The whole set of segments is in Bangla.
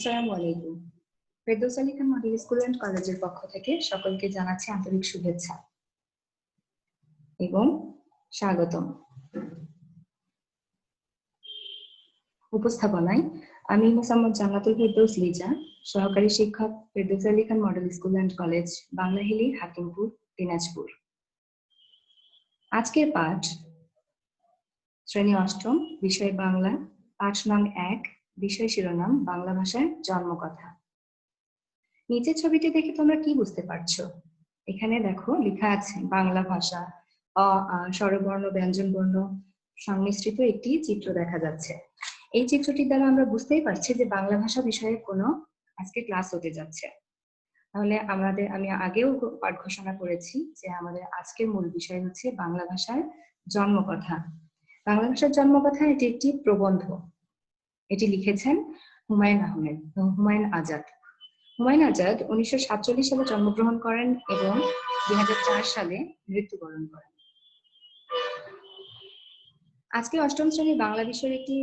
আসসালামু আলাইকুম। Ferdous Ali Khan model school and কলেজের পক্ষ থেকে সকলকে জানাচ্ছি আন্তরিক শুভেচ্ছা এবং স্বাগতম। উপস্থাপনায় আমি মোসাম্মদ জান্নাতুল ফেরদৌস লিজা, সহকারী শিক্ষক, Ferdous Ali Khan model school and college, Banglahili, Hakimpur, Dinajpur. আজকের পাঠ শ্রেণী অষ্টম, বিষয় বাংলা, পাঠ নং 1, বিষয় শিরোনাম বাংলা ভাষার জন্মকথা। নিচের ছবিটি দেখে তোমরা কি বুঝতে পারছো? এখানে দেখো লেখা আছে বাংলা ভাষা, স্বরবর্ণ, ব্যঞ্জন বর্ণ সংমিশ্রিত একটি চিত্র দেখা যাচ্ছে। এই চিত্রটির দ্বারা আমরা বুঝতেই পারছি যে বাংলা ভাষা বিষয়ে কোনো আজকে ক্লাস হতে যাচ্ছে। তাহলে আমি আগেও পাঠ ঘোষণা করেছি যে আমাদের আজকের মূল বিষয় হচ্ছে বাংলা ভাষার জন্মকথা। বাংলা ভাষার জন্মকথা এটি একটি প্রবন্ধ। এটি লিখেছেন হুমায়ুন আজাদ। হুমায়ুন আজাদ 1947 সালে জন্মগ্রহণ করেন এবং 2004 সালে মৃত্যুবরণ করেন। আজকে অষ্টম শ্রেণীর বাংলা বিষয়ের একটি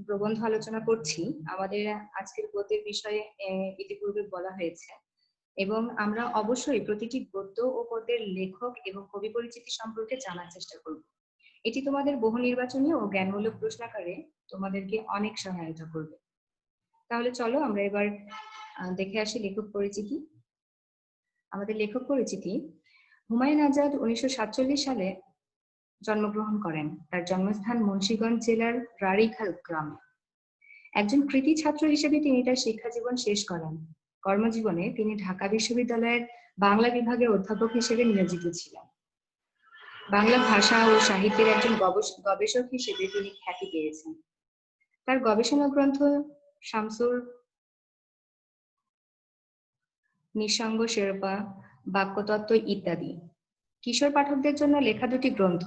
প্রবন্ধ আলোচনা করছি। আমাদের আজকের গদ্যের বিষয়ে ইতিপূর্বে বলা হয়েছে এবং আমরা অবশ্যই প্রতিটি গদ্য ও পদ্যের লেখক এবং কবি পরিচিতি সম্পর্কে জানার চেষ্টা করব। এটি তোমাদের বহু নির্বাচনী ও জ্ঞানমূলক প্রশ্নাকারে তোমাদেরকে অনেক সহায়তা করবে। তাহলে চলো আমরা এবার দেখে আসি লেখক পরিচিতি। আমাদের লেখক পরিচিতি: হুমায়ুন আজাদ 1947 সালে জন্মগ্রহণ করেন। তার জন্মস্থান মুন্সিগঞ্জ জেলার রাড়িখাল গ্রামে। একজন কৃতি ছাত্র হিসেবে তিনি তার শিক্ষা জীবন শেষ করেন। কর্মজীবনে তিনি ঢাকা বিশ্ববিদ্যালয়ের বাংলা বিভাগের অধ্যাপক হিসেবে নিয়োজিত ছিলেন। বাংলা ভাষা ও সাহিত্যের একজন গবেষক হিসেবে তিনি খ্যাতি পেয়েছেন। তার গবেষণা গ্রন্থ শামসুর নিঃসঙ্গ শেরপা, বাক্যতত্ত্ব ইত্যাদি। কিশোর পাঠকদের জন্য লেখা দুটি গ্রন্থ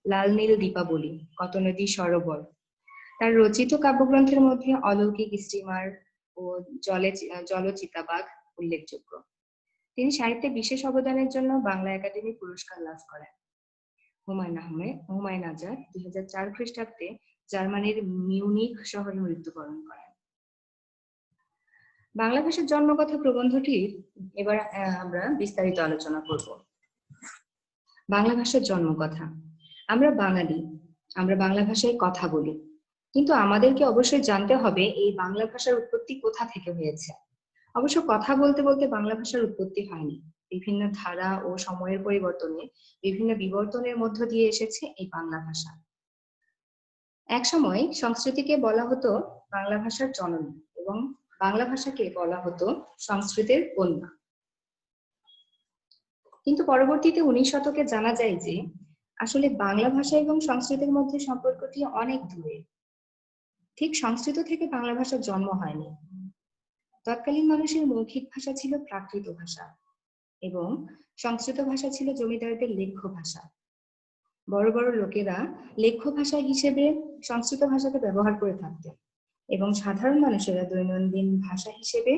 লাল নীল দীপাবলি, কত নদী সরোবর। তার রচিত কাব্যগ্রন্থের মধ্যে অলৌকিক স্টিমার ও জলচিতাবাঘ উল্লেখযোগ্য। তিনি সাহিত্যে বিশেষ অবদানের জন্য বাংলা একাডেমি পুরস্কার লাভ করেন। হুমায়ুন আজাদ 2004 খ্রিস্টাব্দে জার্মানির মিউনিখ শহরে মৃত্যুবরণ করেন। বাংলা ভাষার জন্মকথা প্রবন্ধটির এবার আমরা বিস্তারিত আলোচনা করব। বাংলা ভাষার জন্মকথা। আমরা বাঙালি, আমরা বাংলা ভাষায় কথা বলি, কিন্তু আমাদেরকে অবশ্যই জানতে হবে এই বাংলা ভাষার উৎপত্তি কোথা থেকে হয়েছে। অবশ্য কথা বলতে বলতে বাংলা ভাষার উৎপত্তি হয়নি। বিভিন্ন ধারা ও সময়ের পরিবর্তনে বিভিন্ন বিবর্তনের মধ্য দিয়ে এসেছে এই বাংলা ভাষা। এক সময় সংস্কৃতিকে বলা হতো বাংলা ভাষার জননী এবং বাংলা ভাষাকে বলা হতো সংস্কৃতের কন্যা। কিন্তু পরবর্তীতে 19 শতকে জানা যায় যে আসলে বাংলা ভাষা এবং সংস্কৃতের মধ্যে সম্পর্কটি অনেক দূরে। ঠিক সংস্কৃত থেকে বাংলা ভাষার জন্ম হয়নি। তৎকালীন মানুষের মৌখিক ভাষা ছিল প্রাকৃত ভাষা এবং সংস্কৃত ভাষা ছিল জমিদারদের লেখ্য ভাষা। বড় বড় লোকেরা লেখ্য ভাষা হিসেবে সংস্কৃত ভাষাকে ব্যবহার করে থাকতেন এবং সাধারণ মানুষেরা দৈনন্দিন ভাষা হিসেবে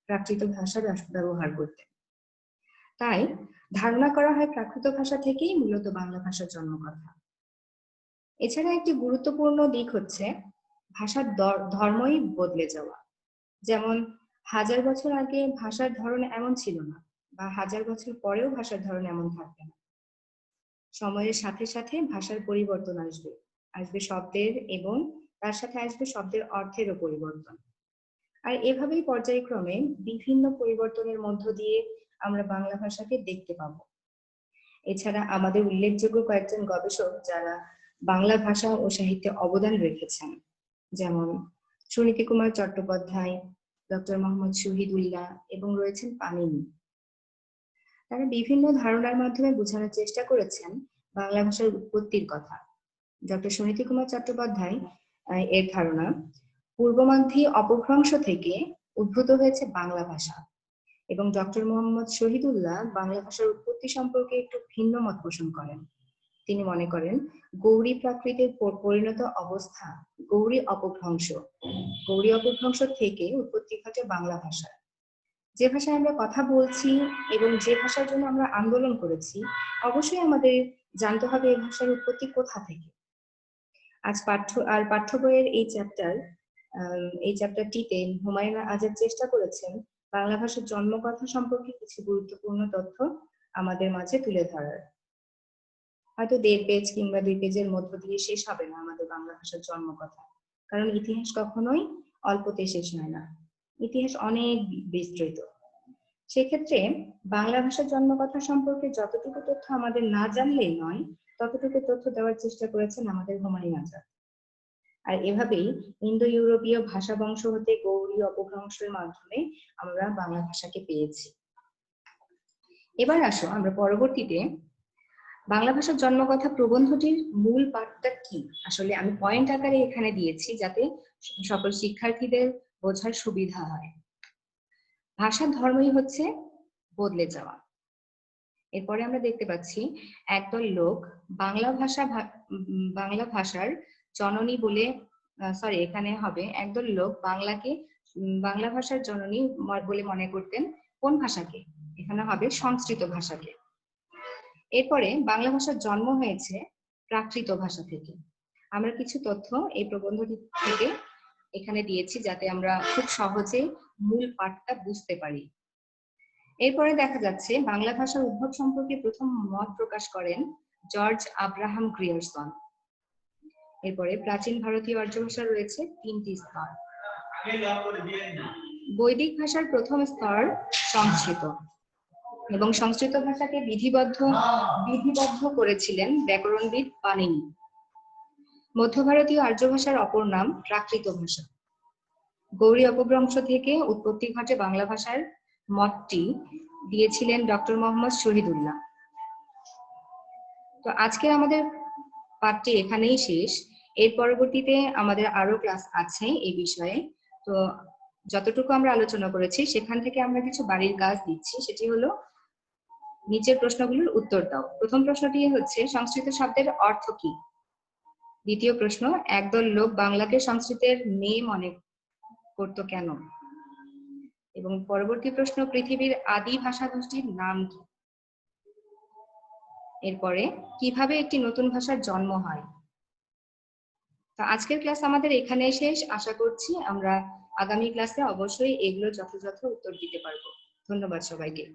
প্রাকৃত ভাষা ব্যবহার করতেন। তাই ধারণা করা হয় প্রাকৃত ভাষা থেকেই মূলত বাংলা ভাষার জন্মকথা। এছাড়া একটি গুরুত্বপূর্ণ দিক হচ্ছে ভাষার ধর্মই বদলে যাওয়া। যেমন 1000 বছর আগে ভাষার ধরন এমন ছিল না, বা 1000 বছর পরেও ভাষার ধরন এমন থাকবে না। সময়ের সাথে সাথে ভাষার পরিবর্তন আসবে শব্দের, এবং তার সাথে আসবে শব্দের অর্থেরও পরিবর্তন। আর এভাবেই পর্যায়ক্রমে বিভিন্ন পরিবর্তনের মধ্য দিয়ে আমরা বাংলা ভাষাকে দেখতে পাব। এছাড়া আমাদের উল্লেখযোগ্য কয়েকজন গবেষক যারা বাংলা ভাষা ও সাহিত্যে অবদান রেখেছেন, যেমন সুনীতি কুমার চট্টোপাধ্যায়, ডক্টর মোহাম্মদ শহীদুল্লাহ এবং রয়েছেন পানিনি। তারা বিভিন্ন ধারণার মাধ্যমে বোঝানোর চেষ্টা করেছেন বাংলা ভাষার উৎপত্তির কথা। ডক্টর সুনীতি কুমার চট্টোপাধ্যায় এর ধারণা পূর্বমাগধী অপভ্রংশ থেকে উদ্ভূত হয়েছে বাংলা ভাষা, এবং ডক্টর মোহাম্মদ শহীদুল্লাহ বাংলা ভাষার উৎপত্তি সম্পর্কে একটু ভিন্ন মত পোষণ করেন। তিনি মনে করেন গৌরী প্রাকৃতের পরিণত অবস্থা গৌরী অপভ্রংশ থেকে উৎপত্তি ঘটে বাংলা ভাষার। যে ভাষায় আমরা কথা বলছি এবং যে ভাষার জন্য আমরা আন্দোলন করেছি, অবশ্যই আমাদের জানতে হবে এই ভাষার উৎপত্তি কোথা থেকে। পাঠ্য বইয়ের এই চ্যাপ্টার এই চ্যাপ্টারটিতে হুমায়ুন আজাদ চেষ্টা করেছেন বাংলা ভাষার জন্মকথা সম্পর্কে কিছু গুরুত্বপূর্ণ তথ্য আমাদের মাঝে তুলে ধরার। হয়তো 1.5 পেজ কিংবা 2 পেজের মধ্য দিয়ে শেষ হবে না আমাদের বাংলা ভাষার জন্মকথা, কারণ ইতিহাস কখনোই অল্পতে শেষ হয় না, ইতিহাস অনেক বিস্তৃত। সেক্ষেত্রে বাংলা ভাষার জন্মকথা সম্পর্কে যতটুকু তথ্য আমাদের না জানলেই নয়, ততটুকু তথ্য দেওয়ার চেষ্টা করেছেন আমাদের হুমায়ুন আজাদ। আর এভাবেই ইন্দো ইউরোপীয় ভাষা বংশ হতে গৌড়ী অপভ্রংশের মাধ্যমে আমরা বাংলা ভাষাকে পেয়েছি। এবার আসো আমরা পরবর্তীতে বাংলা ভাষার জন্মকথা প্রবন্ধটির মূল পাঠটা কি। আসলে আমি পয়েন্ট আকারে এখানে দিয়েছি যাতে সকল শিক্ষার্থীদের বোঝার সুবিধা হয়। ভাষার ধর্মই হচ্ছে বদলে যাওয়া। এরপরে আমরা দেখতে পাচ্ছি একদল লোক বাংলা ভাষার জননী বলে, সরি এখানে হবে একদল লোক বাংলা ভাষার জননী বলে মনে করতেন কোন ভাষাকে, এখানে হবে সংস্কৃত ভাষাকে। এরপরে বাংলা ভাষার জন্ম হয়েছে প্রাকৃত ভাষা থেকে। আমরা কিছু তথ্য এই প্রবন্ধটি থেকে এখানে দিয়েছি যাতে আমরা খুব সহজে মূল পাঠটা বুঝতে পারি। এরপরে দেখা যাচ্ছে বাংলা ভাষার উদ্ভব সম্পর্কে প্রথম মত প্রকাশ করেন জর্জ আব্রাহাম গ্রিয়ারসন। এরপরে প্রাচীন ভারতীয় আর্য ভাষা রয়েছে 3টি স্তর। বৈদিক ভাষার প্রথম স্তর সংস্কৃত, এবং সংস্কৃত ভাষাকে বিধিবদ্ধ করেছিলেন ব্যাকরণবিদ পাণিনি। মধ্য ভারতীয় আর্য ভাষার অপর নাম প্রাকৃত ভাষা। গৌড়ী অপভ্রংশ থেকে উৎপত্তি ঘটে বাংলা ভাষার মতটি দিয়েছিলেন ডক্টর মোহাম্মদ শহীদুল্লাহ। তো আজকে আমাদের পাঠটি এখানেই শেষ। এর পরবর্তীতে আমাদের আরো ক্লাস আছে এই বিষয়ে। তো যতটুকু আমরা আলোচনা করেছি সেখান থেকে আমরা কিছু বাড়ির কাজ দিচ্ছি, সেটি হলো নিচের প্রশ্নগুলোর উত্তর দাও। প্রথম প্রশ্নটি হচ্ছে সংস্কৃত শব্দের অর্থ কি। দ্বিতীয় প্রশ্ন, একদল লোক বাংলাকে সংস্কৃতের মেয়ে মনে করত কেন। এবং পরবর্তী প্রশ্ন, পৃথিবীর আদি ভাষা গোষ্ঠীর নাম কি। এরপরে কিভাবে একটি নতুন ভাষার জন্ম হয়। তো আজকের ক্লাস আমাদের এখানে শেষ। আশা করছি আমরা আগামী ক্লাসে অবশ্যই এগুলো যথাযথ উত্তর দিতে পারবো। ধন্যবাদ সবাইকে।